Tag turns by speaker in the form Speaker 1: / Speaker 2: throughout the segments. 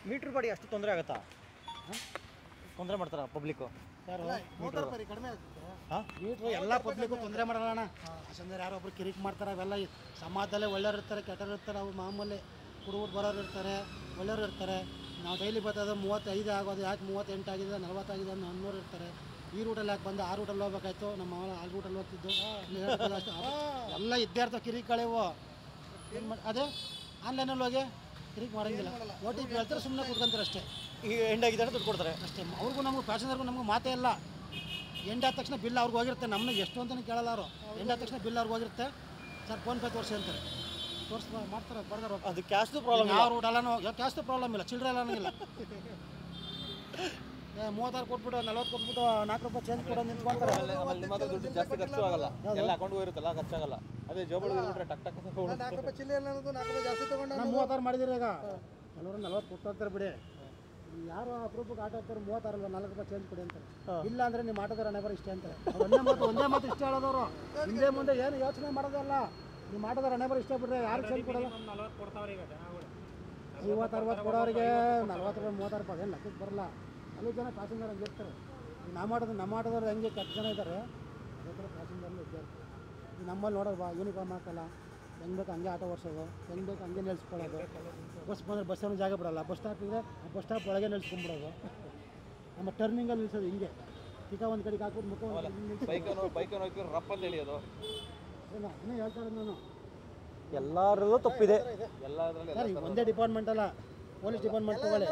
Speaker 1: Metre body ಅಷ್ಟು ತೊಂದರೆ ಆಗುತ್ತಾ? ತೊಂದರೆ ಮಾಡ್ತಾರ ಪಬ್ಲಿಕ್ಕು?
Speaker 2: ಕಡಿಮೆ ಹಾಂ ಮೀಟ್ರು ಎಲ್ಲ ಪಬ್ಲಿಕ್ಕು ತೊಂದರೆ ಮಾಡಲ್ಲ ಯಾಕಂದ್ರೆ ಯಾರೊಬ್ರು ಕಿರಿಕ್ ಮಾಡ್ತಾರೆ. ಅವೆಲ್ಲ ಸಮಾಜದಲ್ಲೇ ಒಳ್ಳೆಯವ್ರು ಇರ್ತಾರೆ, ಕೆಟ್ಟವ್ರು ಇರ್ತಾರೆ. ಅವು ಮಾಮೂಲಿ ಕುಡುಬಿಟ್ಟು ಬರೋರು ಇರ್ತಾರೆ, ಒಳ್ಳೆಯವ್ರು ಇರ್ತಾರೆ. ನಾವು ಡೈಲಿ ಬರ್ತದೆ 35 ಆಗೋದು, ಯಾಕೆ 38 ಆಗಿದೆ, 40 ಆಗಿದೆ, 100 ಇರ್ತಾರೆ. ಈ ರೂಟಲ್ಲಿ ಯಾಕೆ ಬಂದು ಆ ರೂಟಲ್ಲಿ ಹೋಗ್ಬೇಕಾಯ್ತು, ನಮ್ಮ ಆ ರೂಟಲ್ಲಿ ಹೋಗ್ತಿದ್ದು ಅಷ್ಟು ಎಲ್ಲ ಇದ್ದೇ ಇರ್ತಾವೆ ಕಿರಿಕಳೆವು. ಅದೇ ಆನ್ಲೈನಲ್ಲಿ ಹೋಗಿ ಕಿರಿಕ್ ಮಾಡೋಂಗಿಲ್ಲ. OTP ಹೇಳ್ತಾರೆ, ಸುಮ್ಮನೆ ಕುತ್ಕೊಂತಾರೆ ಅಷ್ಟೇ.
Speaker 1: ಈಗ ಎಂಡ್ ಆಗಿದೆ ಅಂತ ದುಡ್ಡು ಕೊಡ್ತಾರೆ
Speaker 2: ಅಷ್ಟೇ. ಅವ್ರಿಗೂ ನಮಗೂ ಪ್ಯಾಸೆಂಜರ್ಗೂ ನಮಗೂ ಮಾತೇ ಇಲ್ಲ. ಎಂಡ್ ಆದ ತಕ್ಷಣ ಬಿಲ್ ಅವ್ರಿಗೆ ಹೋಗಿರುತ್ತೆ, ನಮ್ಮನ್ನ ಎಷ್ಟು ಅಂತಲೂ ಕೇಳಲ್ಲ ಅವರು. ಎಂಡ್ ಆದ ತಕ್ಷಣ ಬಿಲ್ ಅವ್ರಿಗೆ ಹೋಗಿರುತ್ತೆ. ಸರ್ ಫೋನ್ಪೇ ತೋರಿಸಿ ಅಂತಾರೆ, ಮಾಡ್ತಾರೆ ಬರ್ದಾರ.
Speaker 1: ಅದು ಕ್ಯಾಶ್ದು ಪ್ರಾಬ್ಲಮ್?
Speaker 2: ಯಾವ ರೂಟ್ ಎಲ್ಲನೂ ಕ್ಯಾಶ್ದು ಪ್ರಾಬ್ಲಮ್ ಇಲ್ಲ, ಚಿಲ್ಲರೆ ಎಲ್ಲನೂ ಇಲ್ಲ. 36 ಕೊಟ್ಬಿಟ್ಟು 40 ಕೊಟ್ಬಿಟ್ಟು 4 ರೂಪಾಯಿ ಚೇಂಜ್ ಕೊಡೋ ನಿಂತ್ಕೊಂತಾರೆ.
Speaker 3: ದುಡ್ಡು ಜಾಸ್ತಿ ಖರ್ಚು ಆಗಲ್ಲ, ಎಲ್ಲ ಅಕೌಂಟ್ಗೂ ಇರುತ್ತಲ್ಲ, ಖರ್ಚಾಗಲ್ಲ. ಅದೇ ಜೋಬಳಿ ಟಕ್ ಟಕ್
Speaker 2: 4 ರೂಪಾಯಿ ಚಿಲ್ಲರೆ ಎಲ್ಲ 4 ರೂಪಾಯಿ ಜಾಸ್ತಿ ತೊಗೊಂಡು 36 ಮಾಡಿದಿರಿ. ಈಗ ಕೆಲವರು 40 ಕೊಟ್ಟು ಬಿಡಿ. ಯಾರು ಅಪ್ರೂಪಕ್ಕೆ ಆಟೋ ಹೋಗ್ತಾರೆ 36 ಅಲ್ವಾ 4 ರೂಪಾಯಿ ಚೇಂಜ್ ಕೊಡಿ ಅಂತಾರೆ. ಇಲ್ಲ ಅಂದರೆ ನಿಮ್ಮ ಆಟೋದವ್ರು ಹಣೆ ಬರೋ ಇಷ್ಟೇ ಅಂತಾರೆ. ಒಂದೇ ಮಾತು ಇಷ್ಟ ಹೇಳೋದವರು. ಹಿಂದೆ ಮುಂದೆ ಏನು ಯೋಚನೆ ಮಾಡೋದಲ್ಲ. ನಿಮ್ಮ ಆಟೋದವ್ರು ಹಣೆ ಬರೋ ಇಷ್ಟ ಬಿಡ್ರೆ ಯಾರು ಚೇಂಜ್ ಕೊಡಲ್ಲ. 50-60 ಕೊಡೋರಿಗೆ 40 ರೂಪಾಯಿ 36 ರೂಪಾಯಿ ಏನು ಲೆಕ್ಕಕ್ಕೆ ಬರಲ್ಲ. ಅಲ್ಲಿ ಜನ ಪ್ಯಾಸೆಂಜರ್ ಹಂಗೆ ಇರ್ತಾರೆ. ನಮ್ಮ ಆಟೋದವ್ರು ಹೆಂಗೆ ಕೆಟ್ಟ ಜನ ಇದ್ದಾರೆ, ಅದೇ ಥರ ಪ್ಯಾಸೆಂಜರ್ಲು ಇದ್ದೇ ಇರ್ತಾರೆ. ಈಗ ನಮ್ಮಲ್ಲಿ ನೋಡೋದು ಯೂನಿಫಾರ್ಮ್ ಹಾಕಲ್ಲ, ಹೆಂಗೆ ಬೇಕು ಹಂಗೆ ಆಟೋ ಓಡಿಸೋದು, ಹೆಂಗೆ ಬೇಕು ಹಂಗೆ ನಿಲ್ಸ್ಕೊಳ್ಳೋದು. ಬಸ್ ಬಂದರೆ ಬಸ್ಸನ್ನು ಜಾಗ ಬಿಡೋಲ್ಲ, ಬಸ್ ಸ್ಟಾಪ್ ಇದೆ ಆ ಬಸ್ ಸ್ಟಾಪ್ ಒಳಗೆ ನಿಲ್ಸ್ಕೊಂಡ್ಬಿಡೋದು. ನಮ್ಮ ಟರ್ನಿಂಗಲ್ಲಿ ನಿಲ್ಸೋದು ಹಿಂಗೆ ಈಗ ಒಂದು ಕಡೆಗೆ ಹಾಕ್ಬಿಟ್ಟು ಮುಖ
Speaker 3: ಬೈಕ್ ರಪ್ಪ ಅಂತ ಹೇಳಿಯೋದು.
Speaker 2: ಅದನ್ನೇ ಹೇಳ್ತಾ ಇರೋದು ನಾನು.
Speaker 1: ಎಲ್ಲರಲ್ಲೂ ತಪ್ಪಿದೆ.
Speaker 2: ಸರ್ ಈಗ ಒಂದೇ ಡಿಪಾರ್ಟ್ಮೆಂಟ್ ಅಲ್ಲ, ಪೊಲೀಸ್ ಡಿಪಾರ್ಟ್ಮೆಂಟ್ ತೊಗೊಳ್ಳಿ.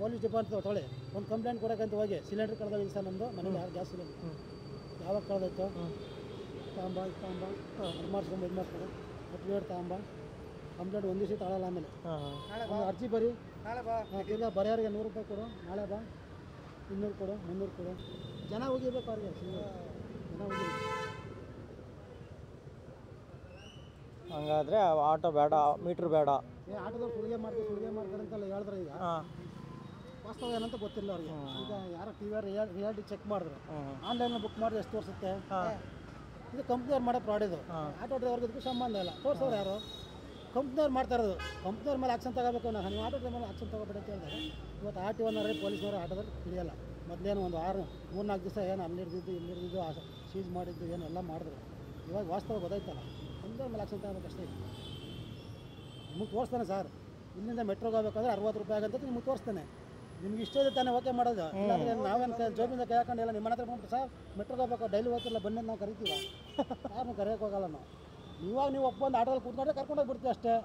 Speaker 2: ಪೊಲೀಸ್ ಡಿಪಾರ್ಟ್ಮೆಂಟ್ ತೊಗೊಳ್ಳಿ, ಒಂದು ಕಂಪ್ಲೇಂಟ್ ಕೊಡೋಕ್ಕಂತ ಹೋಗಿ ಸಿಲಿಂಡರ್ ಕಳೆದೋಗಿದೆ ಸರ್ ನಮ್ಮದು ಮನೇಲಿ, ಯಾರು ಗ್ಯಾಸ್ ಸಿಲಿಂಡರ್ ಯಾವಾಗ ಕಳೆದೋಯ್ತು ತಗೊಂಬ ಇದು ಮಾಡಿಸ್ಕೊಂಡು ಇದು ಮಾಡಿಸ್ಕೊಂಡು ಅಪ್ಡೇಟ್ ತಗೊಂಬ ಕಂಪ್ಲೇಂಟ್ ಒಂದು ದಿವಸ ತಾಳಲ್ಲ. ಆಮೇಲೆ ಒಂದು ಅರ್ಜಿ ಬರೀ, ಇಲ್ಲ ಬರೆಯೋರಿಗೆ 100 ರೂಪಾಯಿ ಕೊಡು, ನಾಳೆ ಬಾ 200 ಕೊಡು 300 ಕೊಡು. ಜನ ಹೋಗಿರ್ಬೇಕು ಅವ್ರಿಗೆ, ಜನ ಹೋಗಿರ್ಬೇಕು.
Speaker 1: ಹಂಗಾದ್ರೆ ಆಟೋ ಬೇಡ, ಮೀಟ್ರ್ ಬೇಡ.
Speaker 2: ಆಟೋದವ್ರು ಸುಲಿಗೆ ಮಾಡ್ತಾರೆ ಅಂತೆಲ್ಲ ಹೇಳಿದ್ರೆ ಈಗ ವಾಸ್ತವ ಏನಂತ ಗೊತ್ತಿಲ್ಲ ಅವ್ರಿಗೆ. ಈಗ ಯಾರೋ ರಿಯಾಲಿಟಿ ಚೆಕ್ ಮಾಡಿದ್ರು, ಆನ್ಲೈನಲ್ಲಿ ಬುಕ್ ಮಾಡಿದ್ರೆ ಎಷ್ಟು ತೋರಿಸುತ್ತೆ. ಇದು ಕಂಪ್ನಿಯವ್ರು ಮಾಡೋ ಫ್ರಾಡ್. ಇದು ಆಟೋ ಡ್ರೈವರ್ಗೆ ಇದಕ್ಕೂ ಸಂಬಂಧ ಇಲ್ಲ. ತೋರಿಸೋರು ಯಾರು? ಕಂಪ್ನಿಯವ್ರು ಮಾಡ್ತಾ ಇರೋದು. ಕಂಪ್ನಿಯವ್ರ ಮೇಲೆ ಆಕ್ಷನ್ ತಗೋಬೇಕು. ನೀವು ಆಟೋ ಡ್ರೈವರ್ ಮೇಲೆ ಆಕ್ಷನ್ ತಗೋಬೇಡಿ ಅಂತ ಹೇಳಿದಾಗ ಇವತ್ತು RTO ಪೊಲೀಸ್ನವರು ಆಟೋದಲ್ಲಿ ಹಿಡಿಯಲ್ಲ. ಮೊದಲೇನು ಒಂದು 3-4 ದಿವಸ ಏನು ಅಲ್ಲಿ ಹಿಡಿದಿದ್ದು ಸೀಜ್ ಮಾಡಿದ್ದು ಏನೆಲ್ಲ ಮಾಡಿದ್ರು. ಇವಾಗ ವಾಸ್ತವ ಗೊತ್ತಾಯ್ತಲ್ಲ, ಕಂಪ್ನಿಯವ್ರ ಮೇಲೆ ಆಕ್ಷನ್ ತಗೋಬೇಕು ಅಷ್ಟೇ. ನಿಮಗೆ ತೋರಿಸ್ತಾನೆ ಸರ್, ಇಲ್ಲಿಂದ ಮೆಟ್ರೋಗೆ ಹೋಗ್ಬೇಕಂದ್ರೆ 60 ರೂಪಾಯಿ ಆಗಂತ ನಿಮಗೆ ತೋರಿಸ್ತಾನೆ. ನಿಮ್ಗೆ ಇಷ್ಟ ಇದೆ ತಾನೇ ಓಕೆ ಮಾಡೋದು. ಇಲ್ಲಾಂದರೆ ನಾವೇನು ಜೋಬಿಂದ ಕೈ ಹಾಕೊಂಡಿಲ್ಲ, ನಿಮ್ಮ ಹತ್ರ ಬಂದ್ಬಿಟ್ಟು ಸರ್ ಮೆಟ್ರೋಗೆ ಹೋಗ್ಬೇಕು ಡೈಲಿ ಹೋಗ್ತಿಲ್ಲ ಬನ್ನಿ ನಾವು ಕರಿತೀವಿ. ಯಾರನ್ನೂ ಕರೆಯೋಕೆ ಹೋಗಲ್ಲ ನಾವು. ನೀವು ಒಬ್ಬೊಂದು ಆಟೋದಲ್ಲಿ ಕೂತ್ಕೊಂಡ್ರೆ ಕರ್ಕೊಂಡೋಗಿ ಬಿಡ್ತೀವಿ ಅಷ್ಟೇ.